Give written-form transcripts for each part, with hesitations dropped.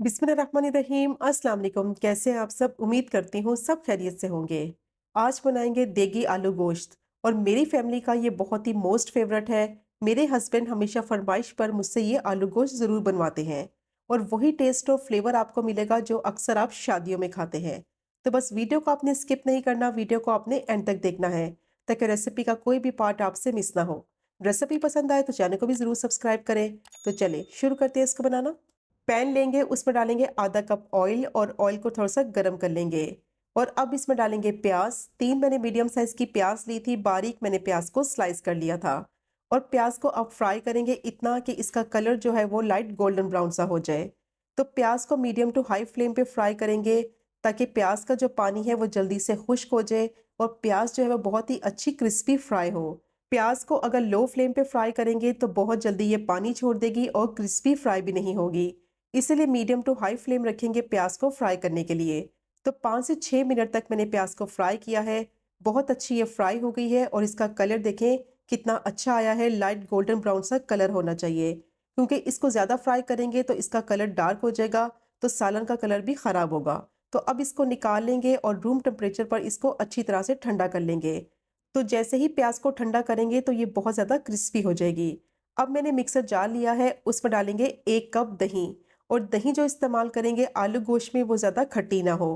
बिस्मिल्लाहिर्रहमानिर्रहीम। अस्सलाम वालेकुम। कैसे हैं आप सब? उम्मीद करती हूँ सब खैरियत से होंगे। आज बनाएंगे देगी आलू गोश्त और मेरी फैमिली का ये बहुत ही मोस्ट फेवरेट है। मेरे हस्बैंड हमेशा फरमाइश पर मुझसे ये आलू गोश्त ज़रूर बनवाते हैं और वही टेस्ट और फ्लेवर आपको मिलेगा जो अक्सर आप शादियों में खाते हैं। तो बस वीडियो को आपने स्किप नहीं करना, वीडियो को आपने एंड तक देखना है ताकि रेसिपी का कोई भी पार्ट आपसे मिस ना हो। रेसिपी पसंद आए तो चैनल को भी ज़रूर सब्सक्राइब करें। तो चले शुरू करते हैं इसको बनाना। पैन लेंगे, उसमें डालेंगे आधा कप ऑयल और ऑयल को थोड़ा सा गर्म कर लेंगे। और अब इसमें डालेंगे प्याज। 3 मैंने मीडियम साइज की प्याज ली थी, बारीक मैंने प्याज को स्लाइस कर लिया था। और प्याज को अब फ्राई करेंगे इतना कि इसका कलर जो है वो लाइट गोल्डन ब्राउन सा हो जाए। तो प्याज को मीडियम टू हाई फ्लेम पे फ्राई करेंगे ताकि प्याज का जो पानी है वो जल्दी से खुश्क हो जाए और प्याज जो है वो बहुत ही अच्छी क्रिस्पी फ्राई हो। प्याज को अगर लो फ्लेम पे फ्राई करेंगे तो बहुत जल्दी ये पानी छोड़ देगी और क्रिस्पी फ्राई भी नहीं होगी। इसीलिए मीडियम टू हाई फ्लेम रखेंगे प्याज को फ्राई करने के लिए। तो 5 से 6 मिनट तक मैंने प्याज को फ्राई किया है। बहुत अच्छी ये फ्राई हो गई है और इसका कलर देखें कितना अच्छा आया है। लाइट गोल्डन ब्राउन सा कलर होना चाहिए, क्योंकि इसको ज़्यादा फ्राई करेंगे तो इसका कलर डार्क हो जाएगा, तो सालन का कलर भी ख़राब होगा। तो अब इसको निकाल लेंगे और रूम टेम्परेचर पर इसको अच्छी तरह से ठंडा कर लेंगे। तो जैसे ही प्याज को ठंडा करेंगे तो ये बहुत ज़्यादा क्रिस्पी हो जाएगी। अब मैंने मिक्सर जार लिया है, उसमें डालेंगे 1 कप दही। और दही जो इस्तेमाल करेंगे आलू गोश्त में वो ज़्यादा खट्टी ना हो।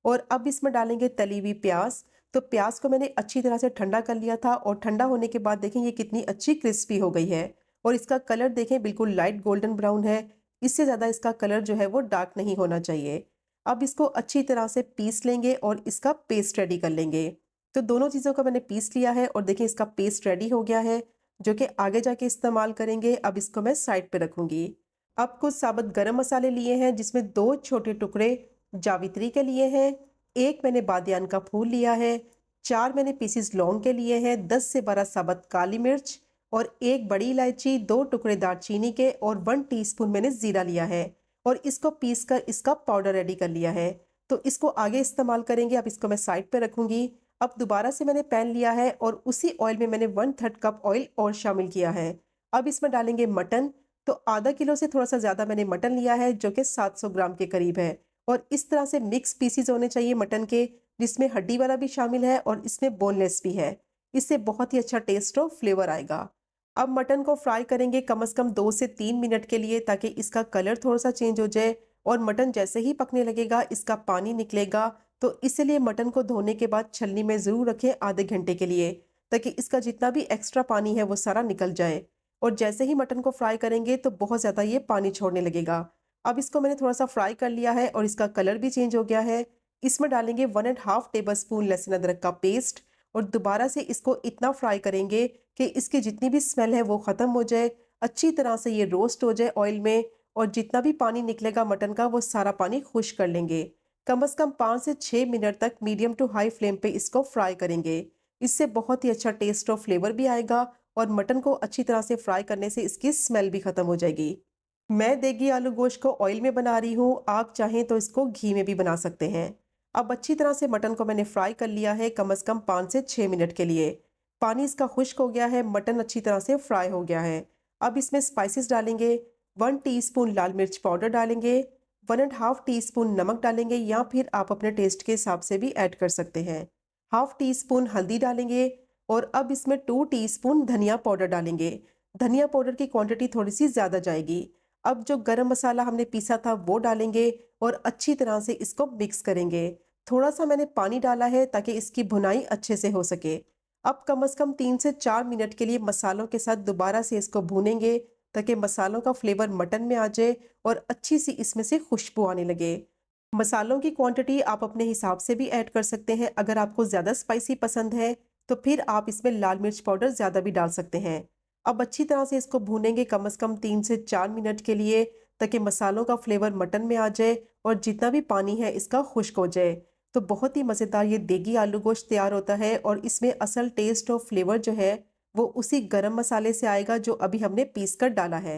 और अब इसमें डालेंगे तली हुई प्याज। तो प्याज को मैंने अच्छी तरह से ठंडा कर लिया था और ठंडा होने के बाद देखें ये कितनी अच्छी क्रिस्पी हो गई है। और इसका कलर देखें बिल्कुल लाइट गोल्डन ब्राउन है। इससे ज़्यादा इसका कलर जो है वो डार्क नहीं होना चाहिए। अब इसको अच्छी तरह से पीस लेंगे और इसका पेस्ट रेडी कर लेंगे। तो दोनों चीज़ों का मैंने पीस लिया है और देखिए इसका पेस्ट रेडी हो गया है, जो कि आगे जाके इस्तेमाल करेंगे। अब इसको मैं साइड पे रखूंगी। अब कुछ साबुत गरम मसाले लिए हैं, जिसमें 2 छोटे टुकड़े जावित्री के लिए हैं, 1 मैंने बादियान का फूल लिया है, 4 मैंने पीसीज लौंग के लिए हैं, 10 से 12 साबुत काली मिर्च और 1 बड़ी इलायची, 2 टुकड़े दालचीनी के और 1 टीस्पून मैंने जीरा लिया है। और इसको पीस कर इसका पाउडर रेडी कर लिया है। तो इसको आगे इस्तेमाल करेंगे। अब इसको मैं साइड पे रखूंगी। अब दोबारा से मैंने पैन लिया है और उसी ऑयल में मैंने 1/3 कप ऑयल और शामिल किया है। अब इसमें डालेंगे मटन। तो आधा किलो से थोड़ा सा ज़्यादा मैंने मटन लिया है, जो कि 700 ग्राम के करीब है। और इस तरह से मिक्स पीसीज होने चाहिए मटन के, जिसमें हड्डी वाला भी शामिल है और इसमें बोनलेस भी है। इससे बहुत ही अच्छा टेस्ट और फ्लेवर आएगा। अब मटन को फ्राई करेंगे कम से कम 2 से 3 मिनट के लिए, ताकि इसका कलर थोड़ा सा चेंज हो जाए। और मटन जैसे ही पकने लगेगा इसका पानी निकलेगा। तो इसलिए मटन को धोने के बाद छलनी में ज़रूर रखें आधे घंटे के लिए, ताकि इसका जितना भी एक्स्ट्रा पानी है वो सारा निकल जाए। और जैसे ही मटन को फ्राई करेंगे तो बहुत ज़्यादा ये पानी छोड़ने लगेगा। अब इसको मैंने थोड़ा सा फ्राई कर लिया है और इसका कलर भी चेंज हो गया है। इसमें डालेंगे 1.5 टेबल स्पून लहसुन अदरक का पेस्ट और दोबारा से इसको इतना फ्राई करेंगे कि इसकी जितनी भी स्मेल है वो ख़त्म हो जाए, अच्छी तरह से ये रोस्ट हो जाए ऑयल में। और जितना भी पानी निकलेगा मटन का वो सारा पानी खुश्क कर लेंगे। कम से कम 5 से 6 मिनट तक मीडियम टू हाई फ्लेम पे इसको फ्राई करेंगे। इससे बहुत ही अच्छा टेस्ट और फ्लेवर भी आएगा और मटन को अच्छी तरह से फ्राई करने से इसकी स्मेल भी खत्म हो जाएगी। मैं देगी आलू गोश्त को ऑयल में बना रही हूँ, आप चाहें तो इसको घी में भी बना सकते हैं। अब अच्छी तरह से मटन को मैंने फ्राई कर लिया है कम से कम 5 से 6 मिनट के लिए। पानी इसका खुश्क हो गया है, मटन अच्छी तरह से फ्राई हो गया है। अब इसमें स्पाइसेस डालेंगे। 1 टीस्पून लाल मिर्च पाउडर डालेंगे, 1.5 टीस्पून नमक डालेंगे या फिर आप अपने टेस्ट के हिसाब से भी ऐड कर सकते हैं। हाफ टी स्पून हल्दी डालेंगे और अब इसमें 2 टीस्पून धनिया पाउडर डालेंगे। धनिया पाउडर की क्वांटिटी थोड़ी सी ज़्यादा जाएगी। अब जो गरम मसाला हमने पीसा था वो डालेंगे और अच्छी तरह से इसको मिक्स करेंगे। थोड़ा सा मैंने पानी डाला है ताकि इसकी भुनाई अच्छे से हो सके। अब कम से कम 3 से 4 मिनट के लिए मसालों के साथ दोबारा से इसको भूनेंगे, ताकि मसालों का फ्लेवर मटन में आ जाए और अच्छी सी इसमें से खुशबू आने लगे। मसालों की क्वांटिटी आप अपने हिसाब से भी ऐड कर सकते हैं। अगर आपको ज़्यादा स्पाइसी पसंद है तो फिर आप इसमें लाल मिर्च पाउडर ज़्यादा भी डाल सकते हैं। अब अच्छी तरह से इसको भूनेंगे कम से कम 3 से 4 मिनट के लिए, ताकि मसालों का फ्लेवर मटन में आ जाए और जितना भी पानी है इसका खुश्क हो जाए। तो बहुत ही मज़ेदार ये देगी आलू गोश्त तैयार होता है और इसमें असल टेस्ट और फ्लेवर जो है वो उसी गरम मसाले से आएगा जो अभी हमने पीस कर डाला है।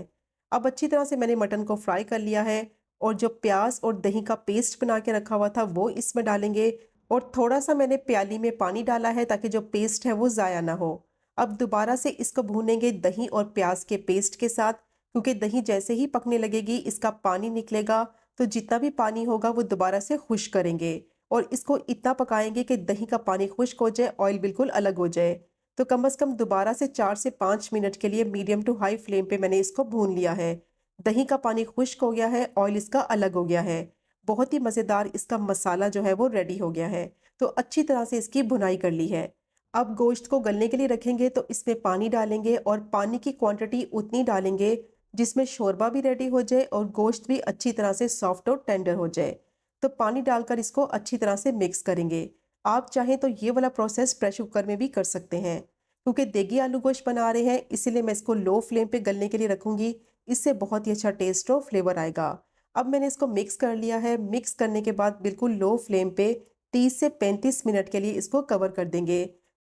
अब अच्छी तरह से मैंने मटन को फ्राई कर लिया है और जो प्याज और दही का पेस्ट बना के रखा हुआ था वो इसमें डालेंगे। और थोड़ा सा मैंने प्याली में पानी डाला है ताकि जो पेस्ट है वो ज़ाया ना हो। अब दोबारा से इसको भूनेंगे दही और प्याज के पेस्ट के साथ, क्योंकि दही जैसे ही पकने लगेगी इसका पानी निकलेगा तो जितना भी पानी होगा वो दोबारा से खुश्क करेंगे और इसको इतना पकाएंगे कि दही का पानी खुश्क हो जाए, ऑयल बिल्कुल अलग हो जाए। तो कम से कम दोबारा से 4 से 5 मिनट के लिए मीडियम टू हाई फ्लेम पे मैंने इसको भून लिया है। दही का पानी खुश्क हो गया है, ऑयल इसका अलग हो गया है। बहुत ही मज़ेदार इसका मसाला जो है वो रेडी हो गया है। तो अच्छी तरह से इसकी भुनाई कर ली है। अब गोश्त को गलने के लिए रखेंगे तो इसमें पानी डालेंगे और पानी की क्वांटिटी उतनी डालेंगे जिसमें शोरबा भी रेडी हो जाए और गोश्त भी अच्छी तरह से सॉफ्ट और टेंडर हो जाए। तो पानी डालकर इसको अच्छी तरह से मिक्स करेंगे। आप चाहें तो ये वाला प्रोसेस प्रेशर कुकर में भी कर सकते हैं। क्योंकि देगी आलू गोश्त बना रहे हैं इसीलिए मैं इसको लो फ्लेम पे गलने के लिए रखूंगी। इससे बहुत ही अच्छा टेस्ट और फ्लेवर आएगा। अब मैंने इसको मिक्स कर लिया है। मिक्स करने के बाद बिल्कुल लो फ्लेम पे 30 से 35 मिनट के लिए इसको कवर कर देंगे।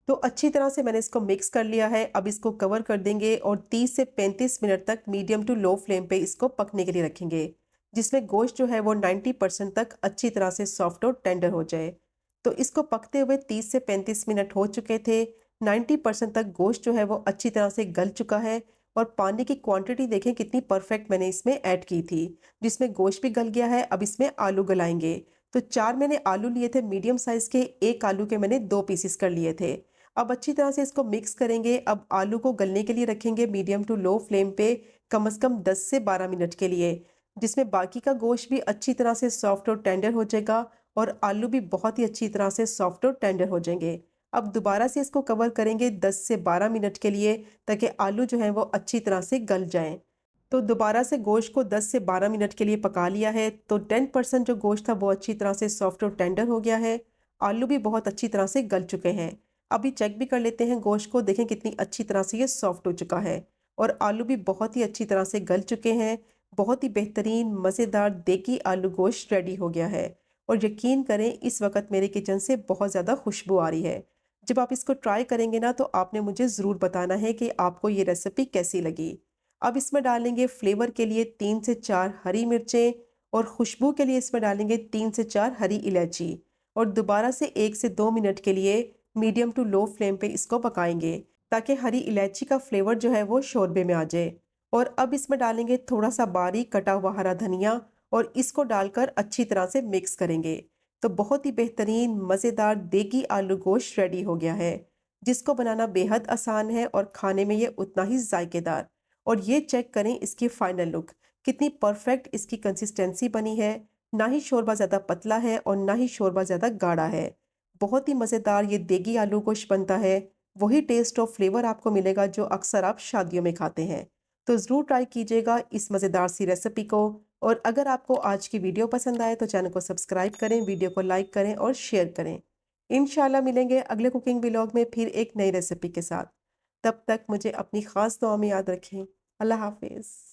तो अच्छी तरह से मैंने इसको मिक्स कर लिया है। अब इसको कवर कर देंगे और 30 से 35 मिनट तक मीडियम टू लो फ्लेम पे इसको पकने के लिए रखेंगे, जिसमें गोश्त जो है वो 90% तक अच्छी तरह से सॉफ्ट और टेंडर हो जाए। तो इसको पकते हुए 30 से 35 मिनट हो चुके थे। 90% तक गोश्त जो है वो अच्छी तरह से गल चुका है और पानी की क्वांटिटी देखें कितनी परफेक्ट मैंने इसमें ऐड की थी, जिसमें गोश्त भी गल गया है। अब इसमें आलू गलाएंगे। तो 4 मैंने आलू लिए थे मीडियम साइज़ के, 1 आलू के मैंने 2 पीसेस कर लिए थे। अब अच्छी तरह से इसको मिक्स करेंगे। अब आलू को गलने के लिए रखेंगे मीडियम टू लो फ्लेम पे कम से कम 10 से 12 मिनट के लिए, जिसमें बाकी का गोश्त भी अच्छी तरह से सॉफ्ट और टेंडर हो जाएगा और आलू भी बहुत ही अच्छी तरह से सॉफ्ट और टेंडर हो जाएंगे। अब दोबारा से इसको कवर करेंगे 10 से 12 मिनट के लिए ताकि आलू जो है वो अच्छी तरह से गल जाएं। तो दोबारा से गोश्त को 10 से 12 मिनट के लिए पका लिया है। तो 10% जो गोश्त था वो अच्छी तरह से सॉफ्ट और टेंडर हो गया है। आलू भी बहुत अच्छी तरह से गल चुके हैं। अभी चेक भी कर लेते हैं गोश्त को, देखें कितनी अच्छी तरह से ये सॉफ्ट हो चुका है और आलू भी बहुत ही अच्छी तरह से गल चुके हैं। बहुत ही बेहतरीन मज़ेदार देगी आलू गोश्त रेडी हो गया है और यकीन करें इस वक्त मेरे किचन से बहुत ज़्यादा खुशबू आ रही है। जब आप इसको ट्राई करेंगे ना तो आपने मुझे ज़रूर बताना है कि आपको ये रेसिपी कैसी लगी। अब इसमें डालेंगे फ्लेवर के लिए 3 से 4 हरी मिर्चें और खुशबू के लिए इसमें डालेंगे 3 से 4 हरी इलायची और दोबारा से 1 से 2 मिनट के लिए मीडियम टू लो फ्लेम पे इसको पकाएंगे ताकि हरी इलायची का फ्लेवर जो है वो शोरबे में आ जाए। और अब इसमें डालेंगे थोड़ा सा बारीक कटा हुआ हरा धनिया और इसको डालकर अच्छी तरह से मिक्स करेंगे। तो बहुत ही बेहतरीन मज़ेदार देगी आलू गोश्त रेडी हो गया है, जिसको बनाना बेहद आसान है और खाने में ये उतना ही जायकेदार। और ये चेक करें इसकी फाइनल लुक, कितनी परफेक्ट इसकी कंसिस्टेंसी बनी है। ना ही शोरबा ज़्यादा पतला है और ना ही शोरबा ज़्यादा गाढ़ा है। बहुत ही मज़ेदार ये देगी आलू गोश्त बनता है। वही टेस्ट और फ्लेवर आपको मिलेगा जो अक्सर आप शादियों में खाते हैं। तो ज़रूर ट्राई कीजिएगा इस मज़ेदार सी रेसिपी को। और अगर आपको आज की वीडियो पसंद आए तो चैनल को सब्सक्राइब करें, वीडियो को लाइक करें और शेयर करें। इंशाल्लाह मिलेंगे अगले कुकिंग व्लॉग में फिर एक नई रेसिपी के साथ। तब तक मुझे अपनी ख़ास दुआ में याद रखें। अल्लाह हाफ़िज़।